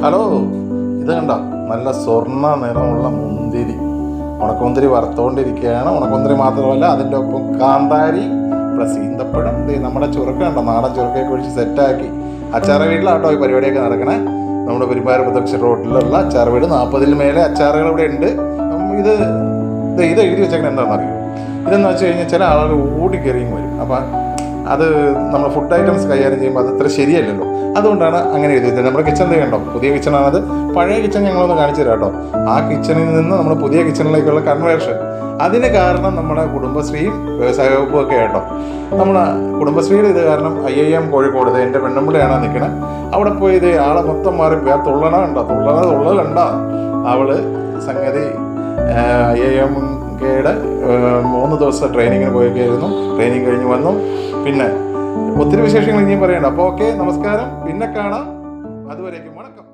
Hello, ഇത് കണ്ടോ, നല്ല സ്വർണ്ണ നിറമുള്ള മുന്തിരി. ഉണക്കമുന്തിരി വറുത്തുകൊണ്ടിരിക്കുകയാണ്. ഉണക്കമുന്തിരി മാത്രമല്ല, അതിൻ്റെ ഒപ്പം കാന്താരി പ്ലസ് ഈന്തപ്പഴം. നമ്മുടെ ചുരക്ക കണ്ടോ, നാടൻ ചുരക്കയൊക്കെ ഒഴിച്ച് സെറ്റാക്കി. അച്ചാറ വീട്ടിലാട്ടോ ഈ പരിപാടിയൊക്കെ നടക്കണേ. നമ്മുടെ പെരുമ്പാവൂർ പ്രദക്ഷിണ റോഡിലുള്ള അച്ചാർ വീട്. 40-ൽ മേലെ അച്ചാറുകൾ ഇവിടെ ഉണ്ട്. ഇത് എഴുതി വെച്ചേക്കണ എന്താണെന്ന് അറിയുമോ? ഇതെന്ന് വെച്ച് കഴിഞ്ഞാൽ ചില ആളുകൾ ഓടിക്കറിയും വരും. അപ്പം അത് നമ്മൾ ഫുഡ് ഐറ്റംസ് കൈകാര്യം ചെയ്യുമ്പോൾ അത് അത്ര ശരിയല്ലല്ലോ. അതുകൊണ്ടാണ് അങ്ങനെ എഴുതി വെച്ചത്. നമ്മുടെ കിച്ചൺ കണ്ടോ, പുതിയ കിച്ചണാണത്. പഴയ കിച്ചൺ ഞങ്ങളൊന്ന് കാണിച്ചു തരാം കേട്ടോ. ആ കിച്ചണിൽ നിന്ന് നമ്മൾ പുതിയ കിച്ചണിലേക്കുള്ള കൺവേർഷൻ. അതിന് കാരണം നമ്മുടെ കുടുംബശ്രീയും വ്യവസായ വകുപ്പും ഒക്കെ കേട്ടോ. നമ്മുടെ കുടുംബശ്രീയുടെ ഇത് കാരണം IIM കോഴിക്കോട്, എൻ്റെ പെണ്ണുമ്പിളിയാണ് നിൽക്കണത്. അവിടെ പോയി ഇത് ആളെ മൊത്തം മാറി തുള്ളണ കണ്ട അവള് സംഗതി IIM 3 ദിവസത്തെ ട്രെയിനിങ്ങിന് പോയൊക്കെയായിരുന്നു. ട്രെയിനിങ് കഴിഞ്ഞ് വന്നു. പിന്നെ ഒത്തിരി വിശേഷങ്ങൾ ഇനിയും പറയണ്ട. അപ്പോൾ ഓക്കെ, നമസ്കാരം, പിന്നെ കാണാം. അതുവരേക്കും വണക്കം.